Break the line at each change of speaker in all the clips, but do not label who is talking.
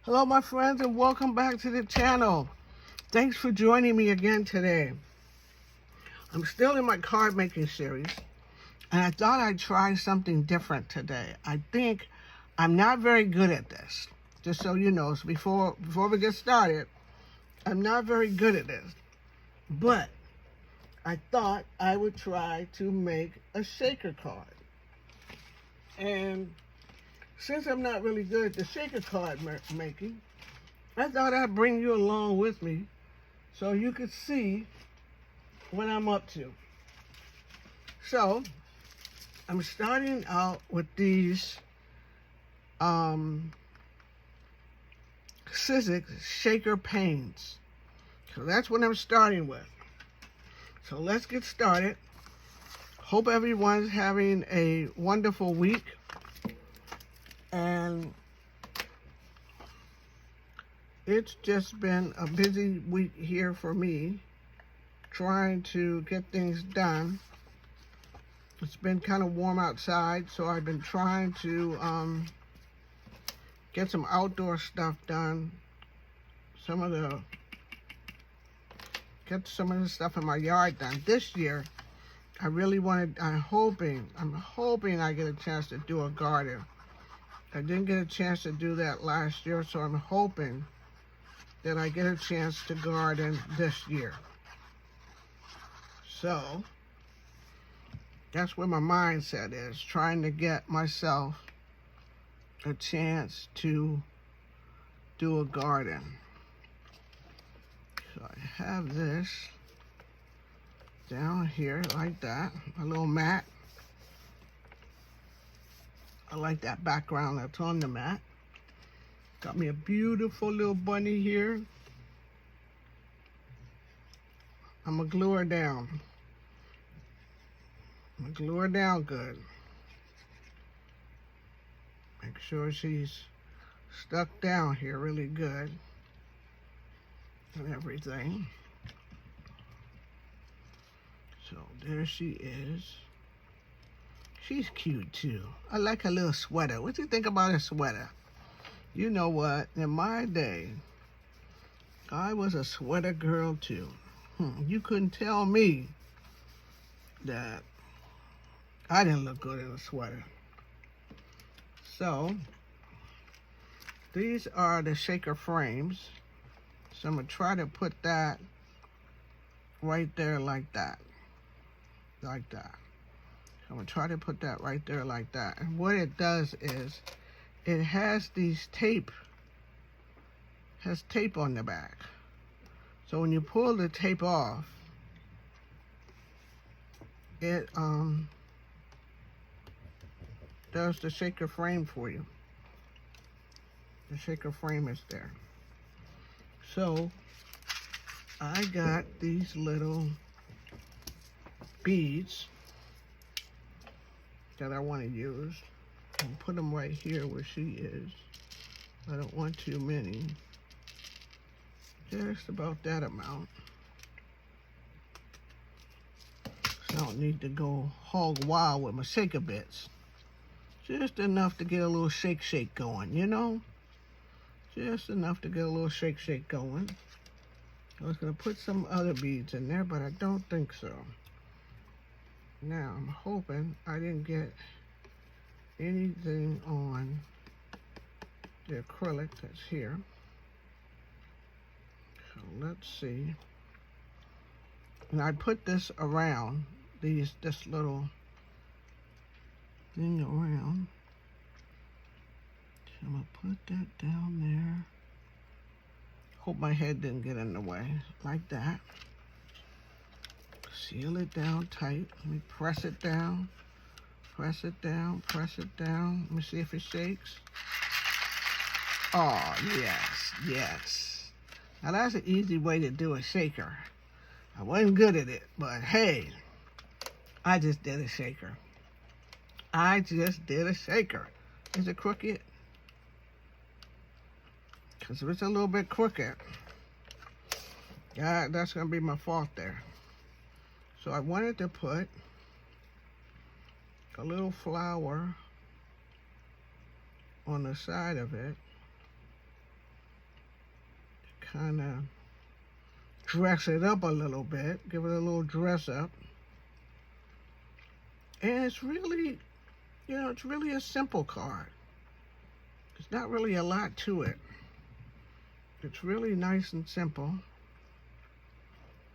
Hello, my friends, and welcome back to the channel. Thanks for joining me again today. I'm still in my card making series, and I thought I'd try something different today. I think I'm not very good at this. Just so you know, so before we get started, I'm not very good at this. But I thought I would try to make a shaker card. And since I'm not really good at the shaker card making, I thought I'd bring you along with me so you could see what I'm up to. So, I'm starting out with these Sizzix shaker panes. So that's what I'm starting with. So let's get started. Hope everyone's having a wonderful week. And it's just been a busy week here for me, trying to get things done. It's been kind of warm outside, so I've been trying to get some outdoor stuff done. Get some of the stuff in my yard done. This year, I really wanted, I'm hoping I get a chance to do a garden. I didn't get a chance to do that last year, so I'm hoping that I get a chance to garden this year. So, that's where my mindset is, trying to get myself a chance to do a garden. So I have this down here like that, a little mat. I like that background that's on the mat. Got me a beautiful little bunny here. I'm gonna glue her down. I'm gonna glue her down good. Make sure she's stuck down here really good and everything. So there she is. She's cute too. I like her little sweater. What do you think about her sweater? You know what? In my day, I was a sweater girl too. You couldn't tell me that I didn't look good in a sweater. So, these are the shaker frames. So I'm gonna try to put that right there like that. Like that. I'm gonna try to put that right there like that. And what it does is, it has tape on the back. So when you pull the tape off, it does the shaker frame for you. The shaker frame is there. So I got these little beads that I want to use and put them right here where she is. I don't want too many. Just about that amount. So I don't need to go hog wild with my shaker bits. Just enough to get a little shake going, you know? Just enough to get a little shake going. I was gonna put some other beads in there, but I don't think so. Now, I'm hoping I didn't get anything on the acrylic that's here. So let's see. And I put this around, this little thing around. So I'm gonna put that down there. Hope my head didn't get in the way, like that. Seal it down tight. Let me press it down. Press it down, press it down. Let me see if it shakes. Oh, yes, yes. Now that's an easy way to do a shaker. I wasn't good at it, but hey, I just did a shaker. I just did a shaker. Is it crooked? Because if it's a little bit crooked, yeah, that's going to be my fault there. So I wanted to put a little flower on the side of it kind of dress it up a little bit, give it a little dress up. And it's really, it's really a simple card. It's not really a lot to it. It's really nice and simple.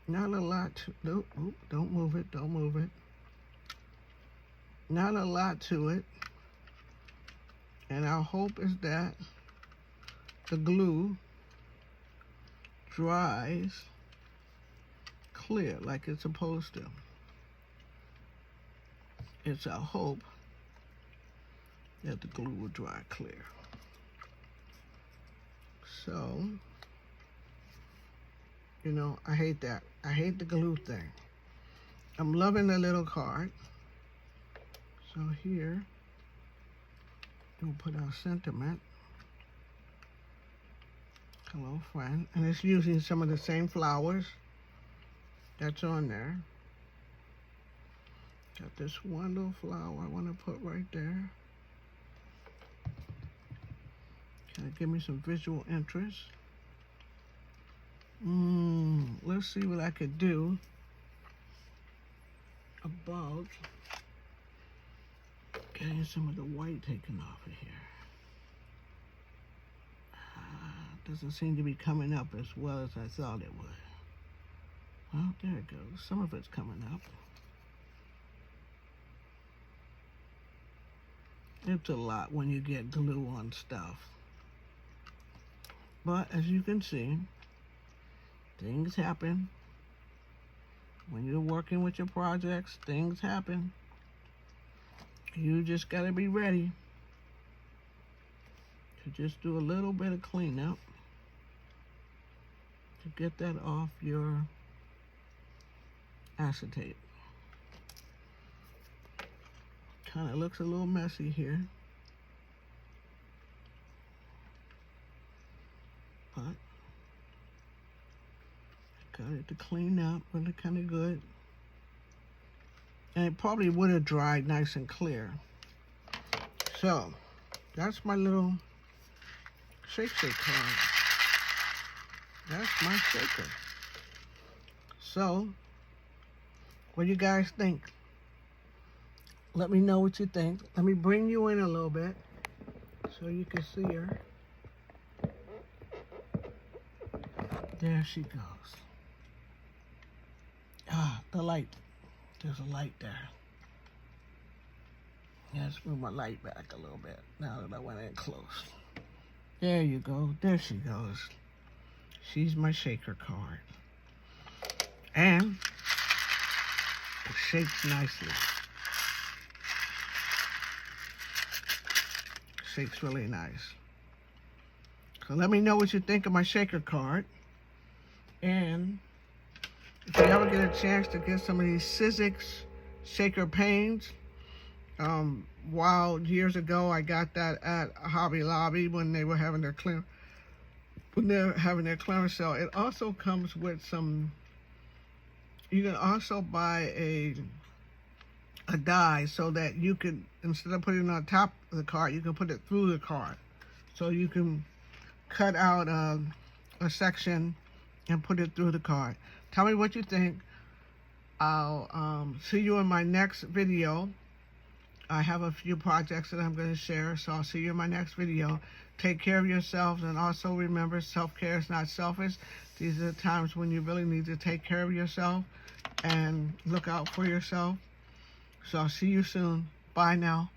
Not a lot to, nope, don't move it, don't move it. Not a lot to it. And our hope is that the glue dries clear like it's supposed to. It's our hope that the glue will dry clear. So, I hate that. I hate the glue thing. I'm loving the little card. So here, we'll put our sentiment. Hello, friend. And it's using some of the same flowers that's on there. Got this one little flower I want to put right there. Kind of give me some visual interest. Let's see what I could do about getting some of the white taken off of here. Doesn't seem to be coming up as well as I thought it would. Well, there it goes. Some of it's coming up. It's a lot when you get glue on stuff. But as you can see, things happen. When you're working with your projects, things happen. You just gotta be ready to just do a little bit of cleanup to get that off your acetate. Kind of looks a little messy here, but got it to clean up really kind of good. And it probably would have dried nice and clear. So that's my little shake card. That's my shaker. So what do you guys think? Let me know what you think. Let me bring you in a little bit so you can see her. There she goes. Ah, the light. There's a light there. Yeah, let's move my light back a little bit now that I went in close. There you go. There she goes. She's my shaker card. And it shakes nicely. Shakes really nice. So let me know what you think of my shaker card. And if you ever get a chance to get some of these Sizzix shaker panes, years ago I got that at Hobby Lobby when they were having their clearance sale. It also comes with some. You can also buy a die so that you can, instead of putting it on top of the card, you can put it through the card. So you can cut out a section and put it through the card. Tell me what you think. I'll see you in my next video. I have a few projects that I'm going to share, so I'll see you in my next video. Take care of yourselves, and also remember, self-care is not selfish. These are the times when you really need to take care of yourself and look out for yourself. So I'll see you soon. Bye now.